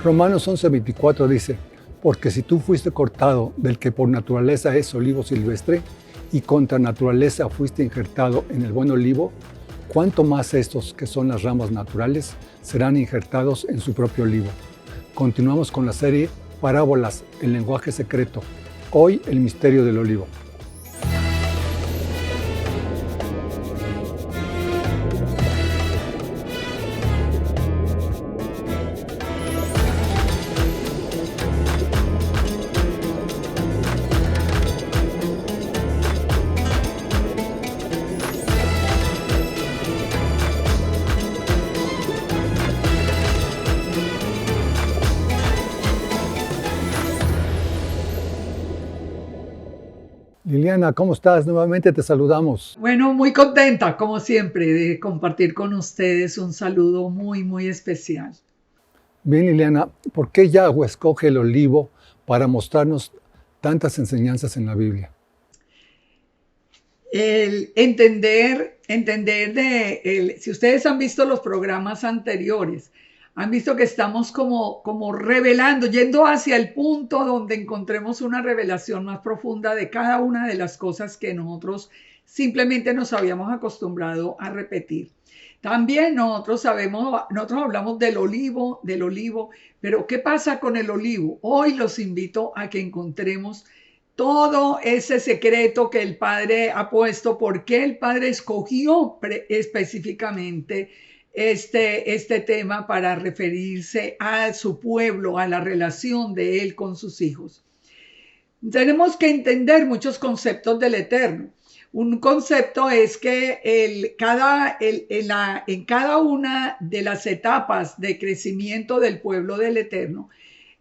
Romanos 11:24 dice, porque si tú fuiste cortado del que por naturaleza es olivo silvestre, y contra naturaleza fuiste injertado en el buen olivo, ¿cuánto más estos, que son las ramas naturales, serán injertados en su propio olivo? Continuamos con la serie Parábolas, el lenguaje secreto. Hoy el misterio del olivo. Liliana, ¿cómo estás? Nuevamente te saludamos. Bueno, muy contenta, como siempre, de compartir con ustedes un saludo muy especial. Bien, Liliana, ¿por qué Yahweh escoge el olivo para mostrarnos tantas enseñanzas en la Biblia? El si ustedes han visto los programas anteriores, han visto que estamos como revelando, yendo hacia el punto donde encontremos una revelación más profunda de cada una de las cosas que nosotros simplemente nos habíamos acostumbrado a repetir. También nosotros hablamos del olivo, pero ¿qué pasa con el olivo? Hoy los invito a que encontremos todo ese secreto que el Padre ha puesto, por qué el Padre escogió específicamente este tema para referirse a su pueblo, a la relación de él con sus hijos. Tenemos que entender muchos conceptos del Eterno. Un concepto es que en cada una de las etapas de crecimiento del pueblo del Eterno,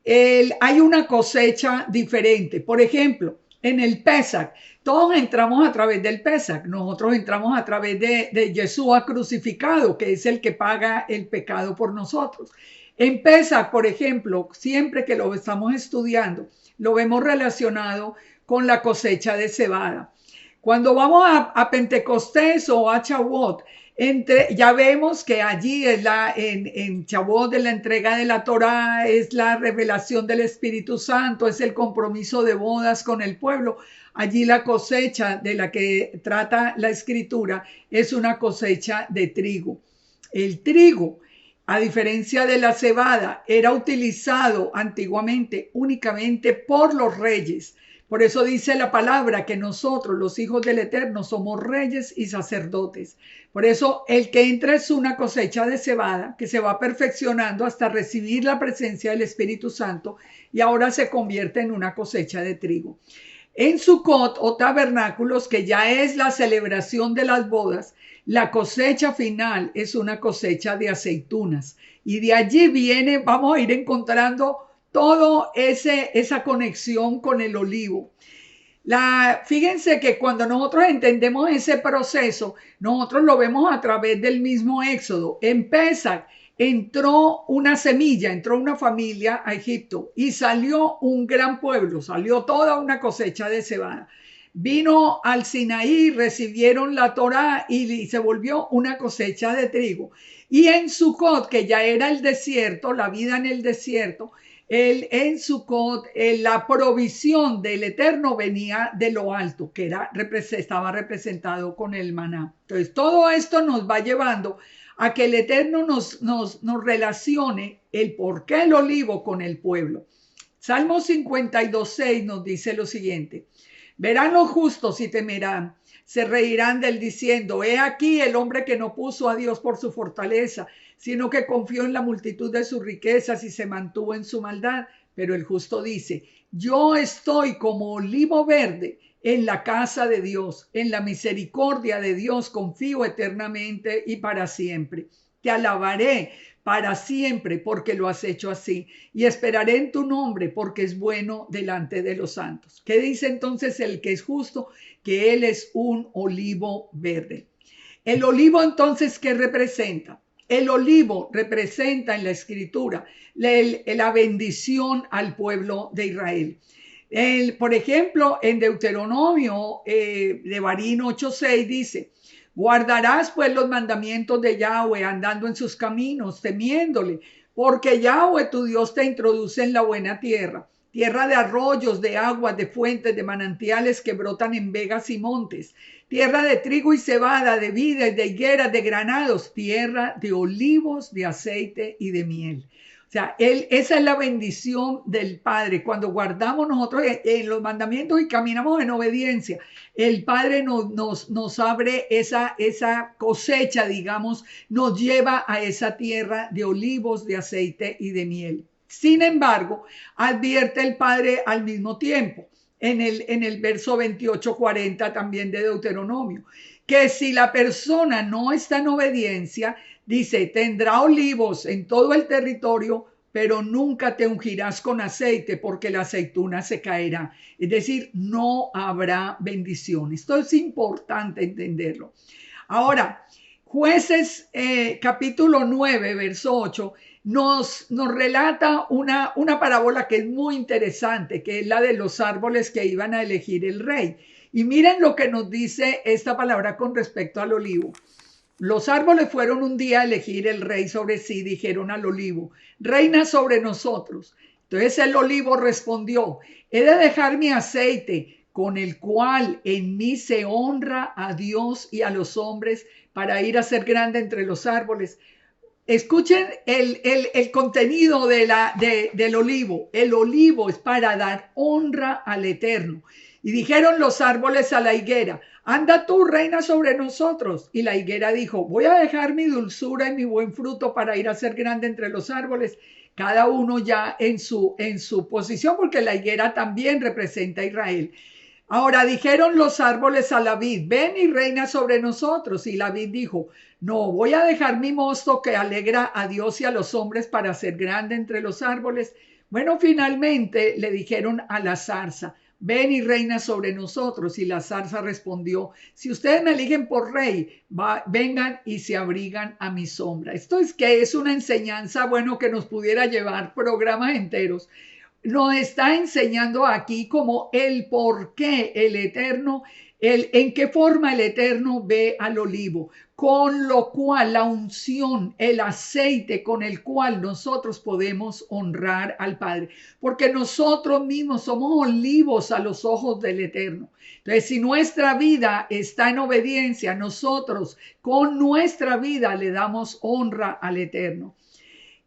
hay una cosecha diferente. Por ejemplo, en el Pesach, todos entramos a través del Pesach. Nosotros entramos a través de Yeshua crucificado, que es el que paga el pecado por nosotros. En Pesach, por ejemplo, siempre que lo estamos estudiando, lo vemos relacionado con la cosecha de cebada. Cuando vamos a Pentecostés o a Shavuot, ya vemos que allí es en Shavuot de la entrega de la Torá, es la revelación del Espíritu Santo, es el compromiso de bodas con el pueblo. Allí la cosecha de la que trata la Escritura es una cosecha de trigo. El trigo, a diferencia de la cebada, era utilizado antiguamente únicamente por los reyes. Por eso dice la palabra que nosotros, los hijos del Eterno, somos reyes y sacerdotes. Por eso el que entra es una cosecha de cebada que se va perfeccionando hasta recibir la presencia del Espíritu Santo y ahora se convierte en una cosecha de trigo. En Sukkot o tabernáculos, que ya es la celebración de las bodas, la cosecha final es una cosecha de aceitunas. Y de allí vamos a ir encontrando todo esa conexión con el olivo. Fíjense que cuando nosotros entendemos ese proceso, nosotros lo vemos a través del mismo Éxodo. En Pesach entró una semilla, entró una familia a Egipto y salió un gran pueblo, salió toda una cosecha de cebada. Vino al Sinaí, recibieron la Torá y se volvió una cosecha de trigo. Y en Sukkot, que ya era el desierto, la vida en el desierto, en Sukkot, la provisión del Eterno venía de lo alto, que estaba representado con el maná. Entonces, todo esto nos va llevando a que el Eterno nos relacione el por qué el olivo con el pueblo. Salmo 52:6 nos dice lo siguiente: verán los justos y temerán, se reirán del diciendo, he aquí el hombre que no puso a Dios por su fortaleza, sino que confió en la multitud de sus riquezas y se mantuvo en su maldad. Pero el justo dice, yo estoy como olivo verde en la casa de Dios, en la misericordia de Dios confío eternamente y para siempre. Te alabaré para siempre porque lo has hecho así y esperaré en tu nombre porque es bueno delante de los santos. ¿Qué dice entonces el que es justo? Que él es un olivo verde. El olivo entonces, ¿qué representa? El olivo representa en la escritura la bendición al pueblo de Israel. Por ejemplo, en Deuteronomio Devarim 8:6 dice, guardarás pues los mandamientos de Yahweh andando en sus caminos, temiéndole, porque Yahweh tu Dios te introduce en la buena tierra, tierra de arroyos, de aguas, de fuentes, de manantiales que brotan en vegas y montes, tierra de trigo y cebada, de vides, de higueras, de granados, tierra de olivos, de aceite y de miel. O sea, esa es la bendición del Padre. Cuando guardamos nosotros en los mandamientos y caminamos en obediencia, el Padre nos abre esa cosecha, digamos, nos lleva a esa tierra de olivos, de aceite y de miel. Sin embargo, advierte el Padre al mismo tiempo, en el verso 28-40 también de Deuteronomio, que si la persona no está en obediencia, dice, tendrá olivos en todo el territorio, pero nunca te ungirás con aceite porque la aceituna se caerá. Es decir, no habrá bendición. Esto es importante entenderlo. Ahora, Jueces capítulo 9, verso 8, nos relata una parábola que es muy interesante, que es la de los árboles que iban a elegir el rey. Y miren lo que nos dice esta palabra con respecto al olivo. Los árboles fueron un día a elegir el rey sobre sí, dijeron al olivo, reina sobre nosotros. Entonces el olivo respondió, he de dejar mi aceite, con el cual en mí se honra a Dios y a los hombres, para ir a ser grande entre los árboles. Escuchen el contenido del olivo. El olivo es para dar honra al Eterno. Y dijeron los árboles a la higuera, anda tú, reina sobre nosotros. Y la higuera dijo, voy a dejar mi dulzura y mi buen fruto para ir a ser grande entre los árboles, cada uno ya en su posición, porque la higuera también representa a Israel. Ahora dijeron los árboles a la vid, ven y reina sobre nosotros. Y la vid dijo, no, voy a dejar mi mosto que alegra a Dios y a los hombres para ser grande entre los árboles. Bueno, finalmente le dijeron a la zarza, ven y reina sobre nosotros. Y la zarza respondió, si ustedes me eligen por rey, vengan y se abrigan a mi sombra. Esto es que es una enseñanza, bueno, que nos pudiera llevar programas enteros. Nos está enseñando aquí como el por qué el Eterno, en qué forma el Eterno ve al olivo, con lo cual la unción, el aceite con el cual nosotros podemos honrar al Padre, porque nosotros mismos somos olivos a los ojos del Eterno. Entonces, si nuestra vida está en obediencia, nosotros con nuestra vida le damos honra al Eterno.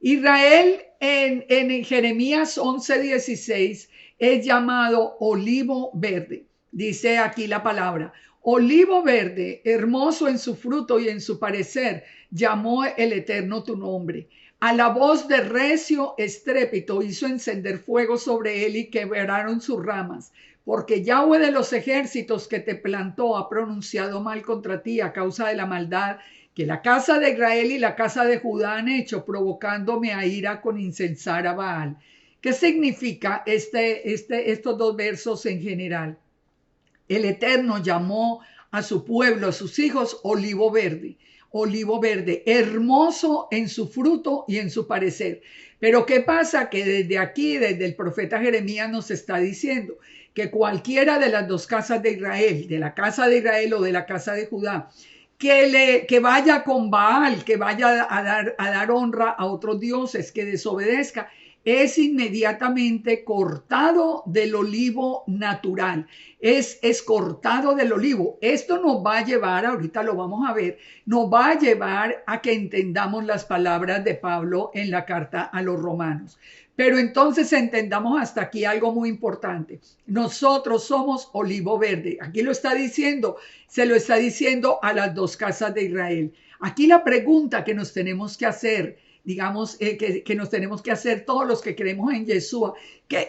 Israel en Jeremías 11:16 es llamado olivo verde. Dice aquí la palabra, olivo verde, hermoso en su fruto y en su parecer, llamó el Eterno tu nombre. A la voz de recio estrépito hizo encender fuego sobre él y quebraron sus ramas. Porque Yahweh de los ejércitos que te plantó ha pronunciado mal contra ti a causa de la maldad que la casa de Israel y la casa de Judá han hecho, provocándome a ira con incensar a Baal. ¿Qué significa estos dos versos en general? El Eterno llamó a su pueblo, a sus hijos, olivo verde, hermoso en su fruto y en su parecer. Pero ¿qué pasa? Que desde aquí, desde el profeta Jeremías nos está diciendo que cualquiera de las dos casas de Israel, de la casa de Israel o de la casa de Judá, que vaya con Baal, que vaya a dar honra a otros dioses, que desobedezca, es inmediatamente cortado del olivo natural, es cortado del olivo. Esto nos va a llevar, ahorita lo vamos a ver, nos va a llevar a que entendamos las palabras de Pablo en la carta a los romanos. Pero entonces entendamos hasta aquí algo muy importante. Nosotros somos olivo verde. Aquí lo está diciendo, se lo está diciendo a las dos casas de Israel. Aquí la pregunta que nos tenemos que hacer, digamos, que nos tenemos que hacer todos los que creemos en Yeshua,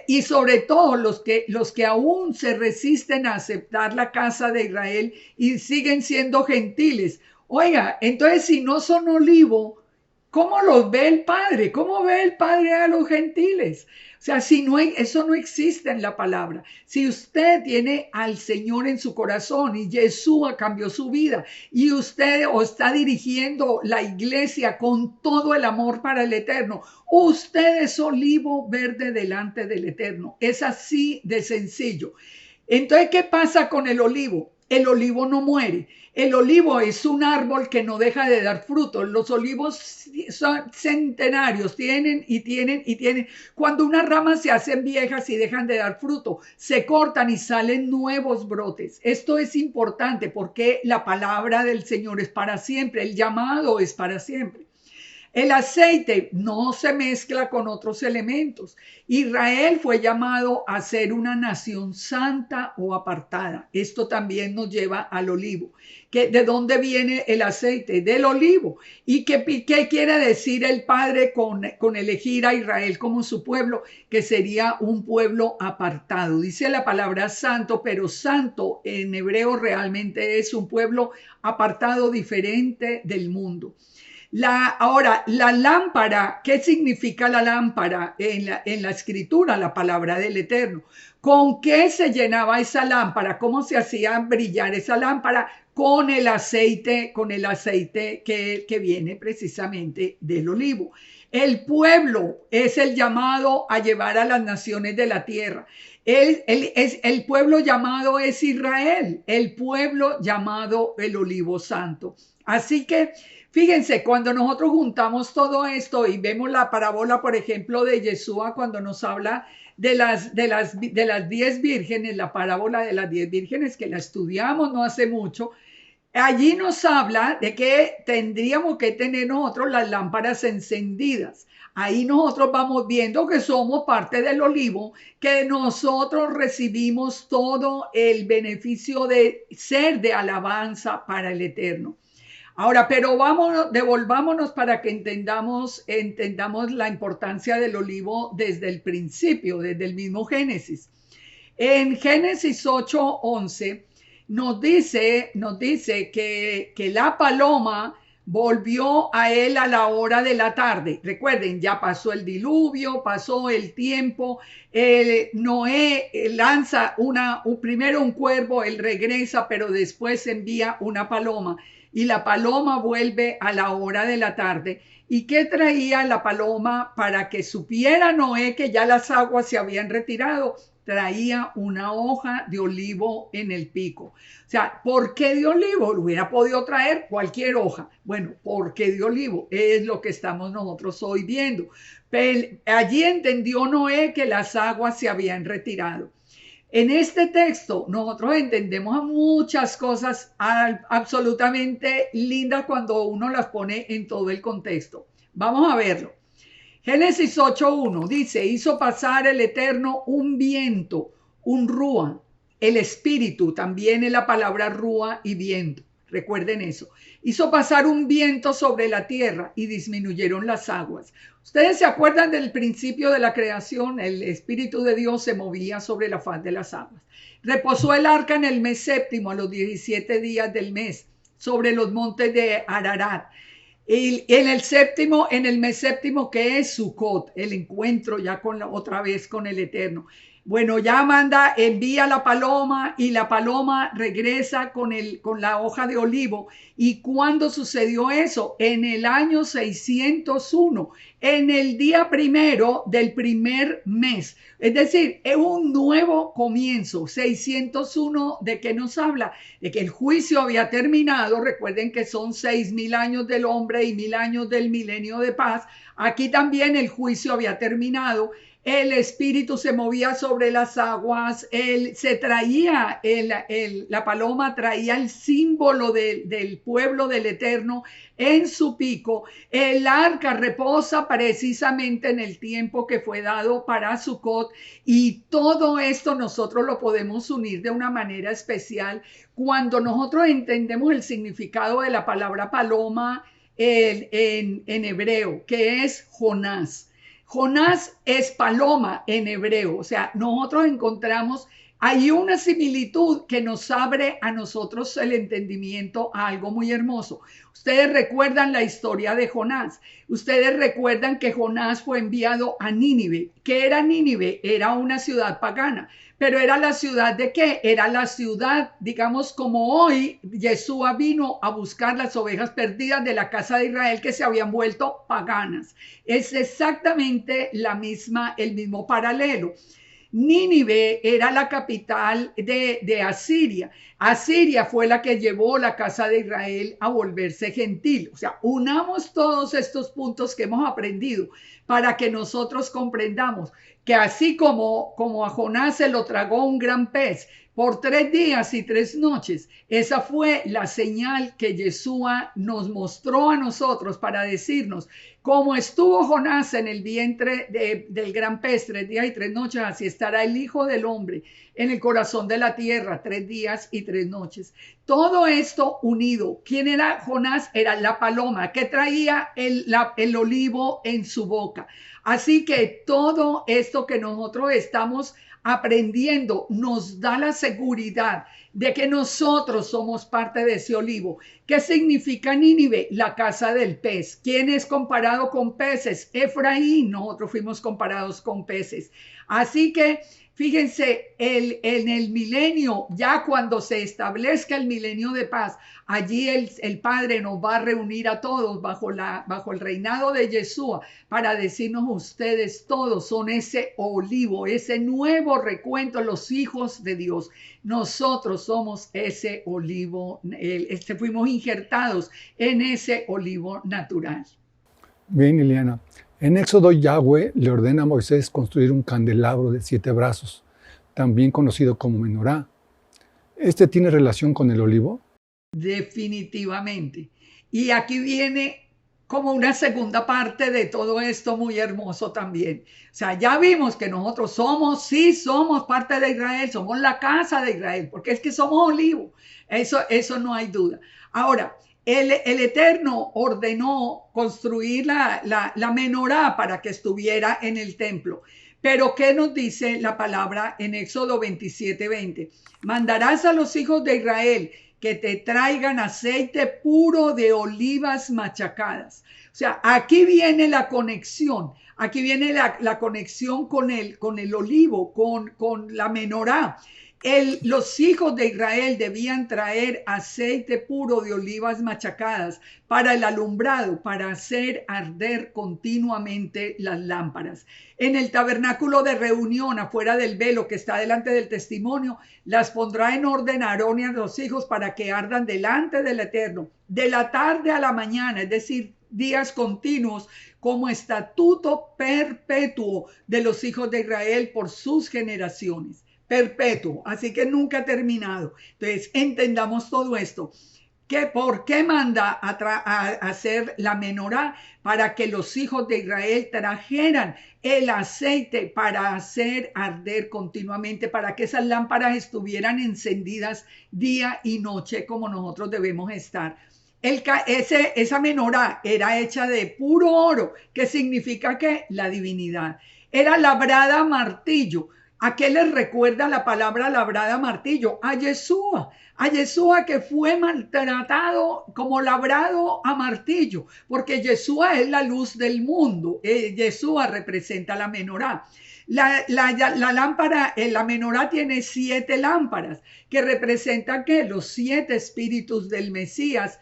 y sobre todo los que aún se resisten a aceptar la casa de Israel y siguen siendo gentiles. Oiga, entonces si no son olivo, ¿cómo los ve el Padre? ¿Cómo ve el Padre a los gentiles? O sea, si no hay, eso no existe en la palabra. Si usted tiene al Señor en su corazón y Yeshua cambió su vida y usted o está dirigiendo la iglesia con todo el amor para el Eterno, usted es olivo verde delante del Eterno. Es así de sencillo. Entonces, ¿qué pasa con el olivo? el olivo no muere. El olivo es un árbol que no deja de dar frutos. Los olivos son centenarios, tienen y tienen y tienen. Cuando unas ramas se hacen viejas y dejan de dar fruto, se cortan y salen nuevos brotes. Esto es importante porque la palabra del Señor es para siempre, el llamado es para siempre. El aceite no se mezcla con otros elementos. Israel fue llamado a ser una nación santa o apartada. Esto también nos lleva al olivo. ¿De dónde viene el aceite? Del olivo. ¿Y qué quiere decir el Padre con elegir a Israel como su pueblo? Que sería un pueblo apartado. Dice la palabra santo, pero santo en hebreo realmente es un pueblo apartado, diferente del mundo. Ahora, la lámpara, ¿qué significa la lámpara en la escritura? La palabra del Eterno. ¿Con qué se llenaba esa lámpara? ¿Cómo se hacía brillar esa lámpara? Con el aceite que viene precisamente del olivo. El pueblo es el llamado a llevar a las naciones de la tierra. El pueblo llamado es Israel, el pueblo llamado el olivo santo. Así que fíjense, cuando nosotros juntamos todo esto y vemos la parábola, por ejemplo, de Yeshua, cuando nos habla de las 10 vírgenes, la parábola de las 10 vírgenes, que la estudiamos no hace mucho, allí nos habla de que tendríamos que tener nosotros las lámparas encendidas. Ahí nosotros vamos viendo que somos parte del olivo, que nosotros recibimos todo el beneficio de ser de alabanza para el Eterno. Ahora, pero devolvámonos para que entendamos la importancia del olivo desde el principio, desde el mismo Génesis. En Génesis 8:11 nos dice que la paloma volvió a él a la hora de la tarde. Recuerden, ya pasó el diluvio, pasó el tiempo. Noé lanza primero un cuervo, él regresa, pero después envía una paloma. Y la paloma vuelve a la hora de la tarde. ¿Y qué traía la paloma para que supiera Noé que ya las aguas se habían retirado? Traía una hoja de olivo en el pico. O sea, ¿por qué de olivo? Lo hubiera podido traer cualquier hoja. Bueno, ¿por qué de olivo? Es lo que estamos nosotros hoy viendo. Pero allí entendió Noé que las aguas se habían retirado. En este texto nosotros entendemos muchas cosas absolutamente lindas cuando uno las pone en todo el contexto. Vamos a verlo. Génesis 8:1 dice, hizo pasar el Eterno un viento, un rúa. El espíritu también es la palabra rúa y viento. Recuerden eso. Hizo pasar un viento sobre la tierra y disminuyeron las aguas. Ustedes se acuerdan del principio de la creación, el Espíritu de Dios se movía sobre la faz de las aguas. Reposó el arca en el mes séptimo, a los 17 días del mes, sobre los montes de Ararat. Y en el mes séptimo, que es Sucot, el encuentro ya otra vez con el Eterno. Bueno, ya envía la paloma y la paloma regresa con la hoja de olivo. ¿Y cuándo sucedió eso? En el año 601, en el día primero del primer mes. Es decir, es un nuevo comienzo. 601, ¿de qué nos habla? De que el juicio había terminado. Recuerden que son 6,000 años del hombre y 1,000 años del milenio de paz. Aquí también el juicio había terminado. El espíritu se movía sobre las aguas, la paloma traía el símbolo del pueblo del Eterno en su pico. El arca reposa precisamente en el tiempo que fue dado para Sucot, y todo esto nosotros lo podemos unir de una manera especial cuando nosotros entendemos el significado de la palabra paloma en hebreo, que es Jonás. Jonás es paloma en hebreo, o sea, nosotros encontramos, hay una similitud que nos abre a nosotros el entendimiento a algo muy hermoso. Ustedes recuerdan la historia de Jonás, ustedes recuerdan que Jonás fue enviado a Nínive. ¿Qué era Nínive? Era una ciudad pagana, pero ¿era la ciudad de qué? Era la ciudad, digamos, como hoy Yeshua vino a buscar las ovejas perdidas de la casa de Israel que se habían vuelto paganas. Es exactamente el mismo paralelo. Nínive era la capital de Asiria. Asiria fue la que llevó la casa de Israel a volverse gentil. O sea, unamos todos estos puntos que hemos aprendido para que nosotros comprendamos que así como a Jonás se lo tragó un gran pez por 3 días y 3 noches, esa fue la señal que Yeshua nos mostró a nosotros para decirnos: como estuvo Jonás en el vientre del gran pez 3 días y 3 noches, así estará el Hijo del Hombre en el corazón de la tierra 3 días y 3 noches. Todo esto unido. ¿Quién era Jonás? Era la paloma que traía el olivo en su boca. Así que todo esto que nosotros estamos aprendiendo nos da la seguridad de que nosotros somos parte de ese olivo. ¿Qué significa Nínive? La casa del pez. ¿Quién es comparado con peces? Efraín. Nosotros fuimos comparados con peces. Así que fíjense, en el milenio, ya cuando se establezca el milenio de paz, allí el Padre nos va a reunir a todos bajo el reinado de Yeshua para decirnos: ustedes todos son ese olivo, ese nuevo recuento, los hijos de Dios. Nosotros somos ese olivo, fuimos injertados en ese olivo natural. Bien, Ileana. En Éxodo, Yahweh le ordena a Moisés construir un candelabro de 7 brazos, también conocido como menorá. ¿Este tiene relación con el olivo? Definitivamente. Y aquí viene como una segunda parte de todo esto muy hermoso también. O sea, ya vimos que nosotros somos parte de Israel, somos la casa de Israel, porque es que somos olivo. Eso no hay duda. Ahora, el Eterno ordenó construir la menorá para que estuviera en el templo. Pero ¿qué nos dice la palabra en Éxodo 27:20? Mandarás a los hijos de Israel que te traigan aceite puro de olivas machacadas. O sea, aquí viene la conexión. Aquí viene la conexión con el olivo, con la menorá. Los hijos de Israel debían traer aceite puro de olivas machacadas para el alumbrado, para hacer arder continuamente las lámparas. En el tabernáculo de reunión, afuera del velo que está delante del testimonio, las pondrá en orden a Aarón y a los hijos para que ardan delante del Eterno, de la tarde a la mañana, es decir, días continuos, como estatuto perpetuo de los hijos de Israel por sus generaciones. Perpetuo, así que nunca ha terminado. Entonces, entendamos todo esto. ¿Por qué manda a hacer la menorá? Para que los hijos de Israel trajeran el aceite para hacer arder continuamente, para que esas lámparas estuvieran encendidas día y noche como nosotros debemos estar. Esa menorá era hecha de puro oro, que significa que la divinidad. Era labrada a martillo. ¿A qué les recuerda la palabra labrada a martillo? A Yeshua que fue maltratado como labrado a martillo, porque Yeshua es la luz del mundo. Yeshua representa la menorá. La lámpara, la menorá tiene 7 lámparas que representan que los 7 espíritus del Mesías,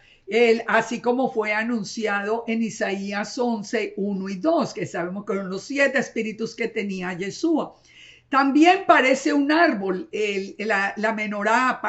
así como fue anunciado en Isaías 11, 1 y 2, que sabemos que son los 7 espíritus que tenía Yeshua. También parece un árbol, la menorá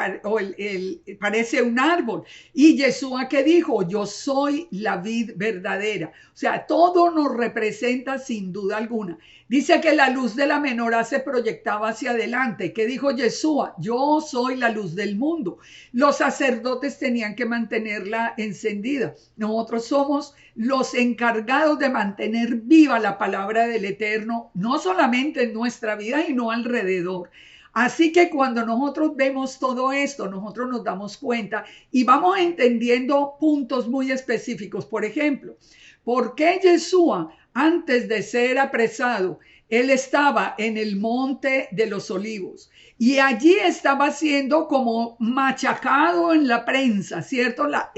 parece un árbol. Y Yeshua que dijo: yo soy la vid verdadera. O sea, todo nos representa sin duda alguna. Dice que la luz de la menorá se proyectaba hacia adelante. ¿Qué dijo Yeshua? Yo soy la luz del mundo. Los sacerdotes tenían que mantenerla encendida. Nosotros somos los encargados de mantener viva la palabra del Eterno, no solamente en nuestra vida, sino alrededor. Así que cuando nosotros vemos todo esto, nosotros nos damos cuenta y vamos entendiendo puntos muy específicos. Por ejemplo, ¿por qué Yeshua, antes de ser apresado, él estaba en el monte de los olivos? Y allí estaba siendo como machacado en la prensa, ¿cierto? La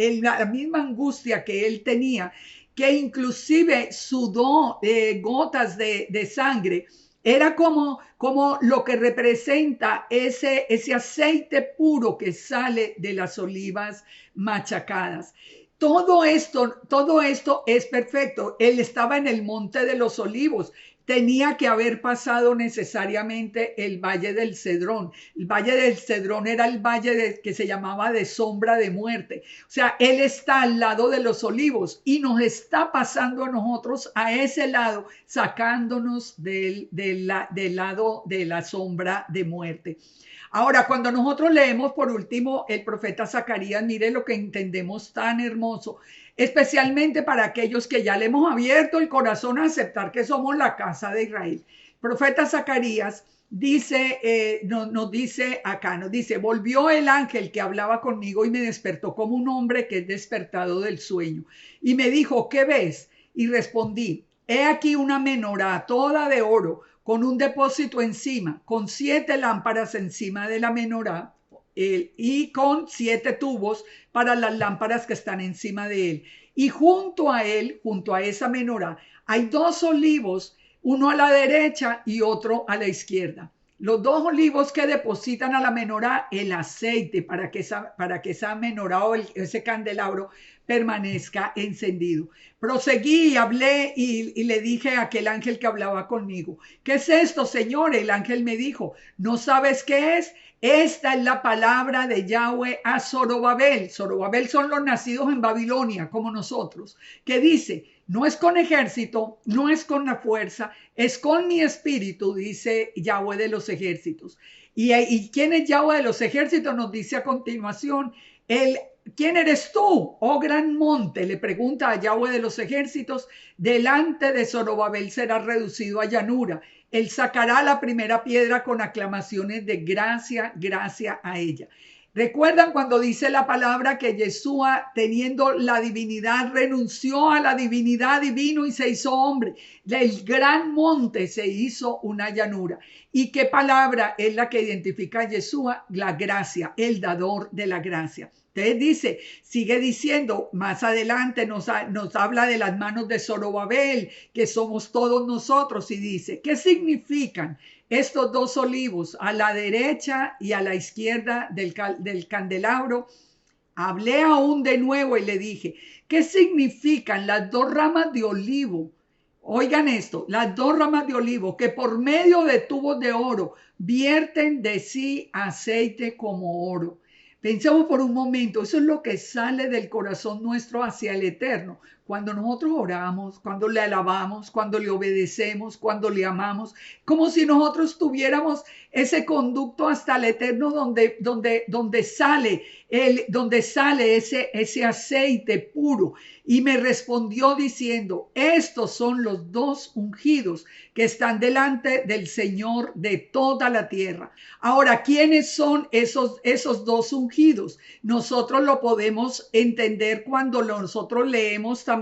misma angustia que él tenía, que inclusive sudó gotas de sangre. Era como lo que representa ese aceite puro que sale de las olivas machacadas. Todo esto es perfecto. Él estaba en el monte de los olivos. tenía que haber pasado necesariamente el Valle del Cedrón. El Valle del Cedrón era el valle que se llamaba de sombra de muerte. O sea, él está al lado de los olivos y nos está pasando a nosotros a ese lado, sacándonos del lado de la sombra de muerte. Ahora, cuando nosotros leemos por último el profeta Zacarías, mire lo que entendemos tan hermoso, especialmente para aquellos que ya le hemos abierto el corazón a aceptar que somos la casa de Israel. Profeta Zacarías dice, nos dice acá, nos dice, volvió el ángel que hablaba conmigo y me despertó como un hombre que es despertado del sueño. Y me dijo, ¿qué ves? Y respondí, he aquí una menorá toda de oro, con un depósito encima, con 7 lámparas encima de la menorá y con 7 tubos para las lámparas que están encima de él. Y junto a él, junto a esa menorá, hay 2 olivos, uno a la derecha y otro a la izquierda. Los 2 olivos que depositan a la menorá el aceite para que esa menorá o ese candelabro permanezca encendido. Proseguí y hablé y le dije a aquel ángel que hablaba conmigo, ¿qué es esto, Señor? El ángel me dijo, ¿no sabes qué es? Esta es la palabra de Yahweh a Zorobabel. Zorobabel son los nacidos en Babilonia, como nosotros, que dice, no es con ejército, no es con la fuerza, es con mi espíritu, dice Yahweh de los ejércitos. ¿Y quién es Yahweh de los ejércitos? Nos dice a continuación, ¿quién eres tú, oh gran monte? Le pregunta a Yahweh de los ejércitos, delante de Zorobabel será reducido a llanura. Él sacará la primera piedra con aclamaciones de gracia, gracia a ella. ¿Recuerdan cuando dice la palabra que Yeshua, teniendo la divinidad, renunció a la divinidad divino y se hizo hombre? El gran monte se hizo una llanura. ¿Y qué palabra es la que identifica a Yeshua? La gracia, el dador de la gracia. Entonces dice, sigue diciendo, más adelante nos habla de las manos de Zorobabel, que somos todos nosotros, y dice, ¿qué significan estos 2 olivos a la derecha y a la izquierda del candelabro? Hablé aún de nuevo y le dije, ¿qué significan las 2 ramas de olivo? Oigan esto, las 2 ramas de olivo que por medio de tubos de oro vierten de sí aceite como oro. Pensemos por un momento, eso es lo que sale del corazón nuestro hacia el Eterno. Cuando nosotros oramos, cuando le alabamos, cuando le obedecemos, cuando le amamos, como si nosotros tuviéramos ese conducto hasta el Eterno donde sale ese aceite puro. Y me respondió diciendo, estos son los 2 ungidos que están delante del Señor de toda la tierra. Ahora, ¿quiénes son esos 2 ungidos? Nosotros lo podemos entender cuando nosotros leemos también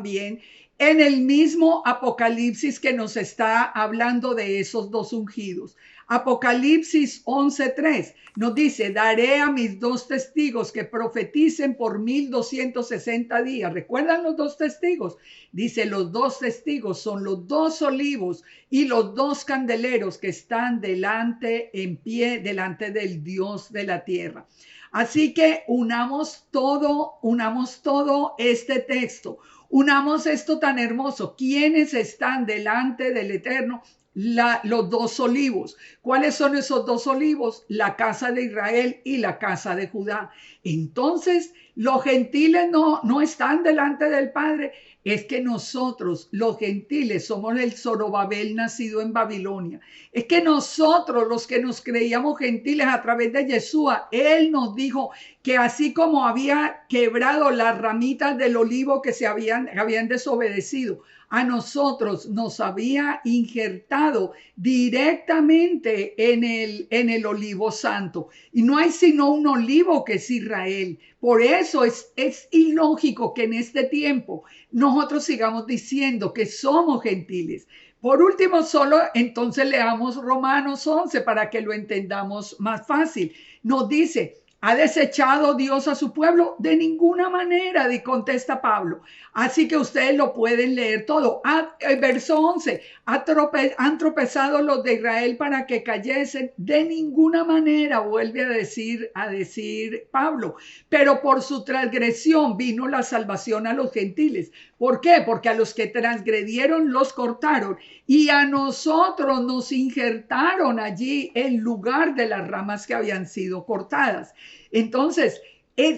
en el mismo Apocalipsis que nos está hablando de esos 2 ungidos. Apocalipsis 11:3 nos dice, daré a mis 2 testigos que profeticen por 1260 días. ¿Recuerdan los 2 testigos? Dice, los 2 testigos son los 2 olivos y los 2 candeleros que están en pie, delante del Dios de la tierra. Así que unamos todo este texto. Unamos esto tan hermoso. ¿Quiénes están delante del Eterno? Los 2 olivos. ¿Cuáles son esos 2 olivos? La casa de Israel y la casa de Judá. Entonces, los gentiles no están delante del Padre. Es que nosotros, los gentiles, somos el Zorobabel nacido en Babilonia. Es que nosotros, los que nos creíamos gentiles a través de Yeshua, Él nos dijo que así como había quebrado las ramitas del olivo que habían desobedecido, a nosotros nos había injertado directamente en el olivo santo. Y no hay sino un olivo que es Israel. Por eso es ilógico que en este tiempo nosotros sigamos diciendo que somos gentiles. Por último, solo entonces leamos Romanos 11 para que lo entendamos más fácil. Nos dice, ¿ha desechado Dios a su pueblo? De ninguna manera, contesta Pablo. Así que ustedes lo pueden leer todo. El verso 11, han tropezado los de Israel para que cayesen. De ninguna manera, vuelve a decir Pablo. Pero por su transgresión vino la salvación a los gentiles, ¿Por qué? Porque a los que transgredieron los cortaron y a nosotros nos injertaron allí en lugar de las ramas que habían sido cortadas. Entonces,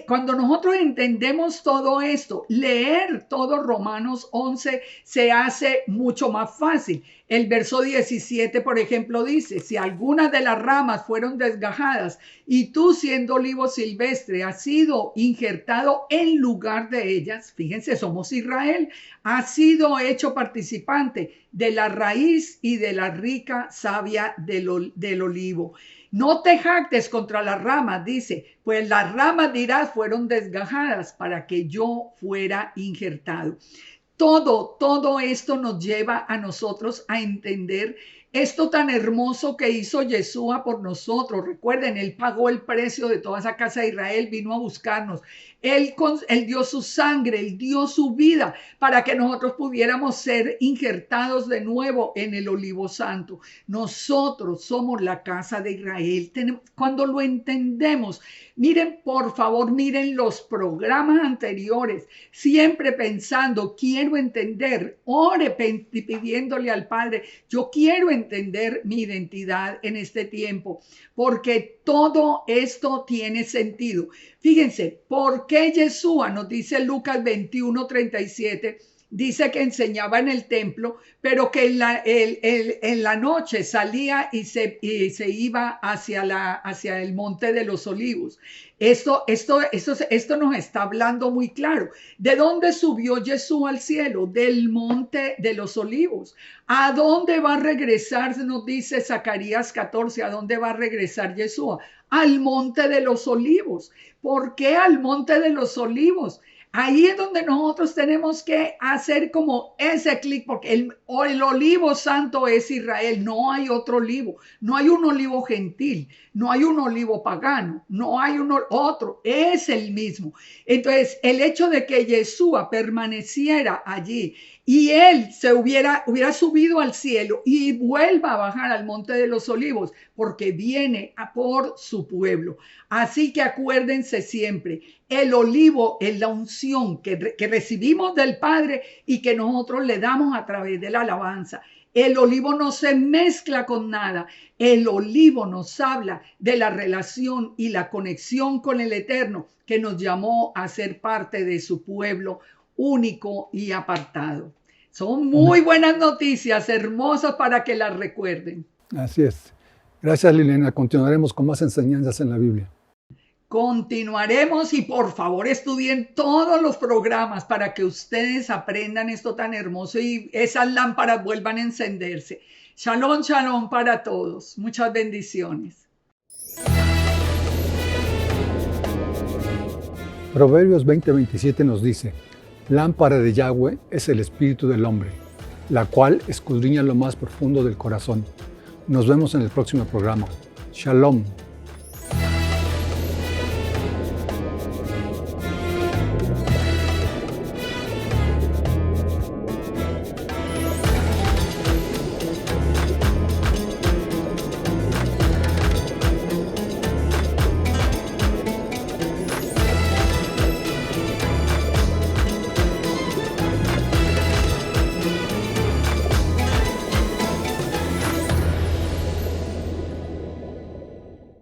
cuando nosotros entendemos todo esto, leer todo Romanos 11 se hace mucho más fácil. El verso 17, por ejemplo, dice, si algunas de las ramas fueron desgajadas y tú siendo olivo silvestre has sido injertado en lugar de ellas, fíjense, somos Israel, has sido hecho participante de la raíz y de la rica savia del olivo. No te jactes contra las ramas, dice, pues las ramas dirás fueron desgajadas para que yo fuera injertado. Todo esto nos lleva a nosotros a entender esto tan hermoso que hizo Yeshua por nosotros. Recuerden, Él pagó el precio de toda esa casa de Israel, vino a buscarnos. Él dio su sangre, Él dio su vida para que nosotros pudiéramos ser injertados de nuevo en el olivo santo. Nosotros somos la casa de Israel. Cuando lo entendemos, miren, por favor, miren los programas anteriores, siempre pensando, quiero entender, ore pidiéndole al Padre, yo quiero entender mi identidad en este tiempo, porque todo esto tiene sentido. Fíjense, ¿por qué Yeshua nos dice Lucas 21:37? Dice que enseñaba en el templo, pero que en la noche salía y se iba hacia el monte de los olivos. Esto nos está hablando muy claro. ¿De dónde subió Yeshua al cielo? Del monte de los olivos. ¿A dónde va a regresar? Nos dice Zacarías 14. ¿A dónde va a regresar Yeshua? Al monte de los olivos. ¿Por qué al monte de los olivos? Ahí es donde nosotros tenemos que hacer como ese clic, porque el olivo santo es Israel, no hay otro olivo, no hay un olivo gentil, no hay un olivo pagano, no hay otro, es el mismo. Entonces, el hecho de que Yeshua permaneciera allí y él se hubiera subido al cielo y vuelva a bajar al monte de los olivos, porque viene por su pueblo. Así que acuérdense siempre, el olivo es la unción que recibimos del Padre y que nosotros le damos a través de la alabanza. El olivo no se mezcla con nada. El olivo nos habla de la relación y la conexión con el Eterno que nos llamó a ser parte de su pueblo único y apartado. Son muy buenas noticias, hermosas para que las recuerden. Así es. Gracias, Liliana. Continuaremos con más enseñanzas en la Biblia. Continuaremos y por favor estudien todos los programas para que ustedes aprendan esto tan hermoso y esas lámparas vuelvan a encenderse. Shalom, shalom para todos. Muchas bendiciones. Proverbios 20:27 nos dice, lámpara de Yahweh es el espíritu del hombre, la cual escudriña lo más profundo del corazón. Nos vemos en el próximo programa. Shalom.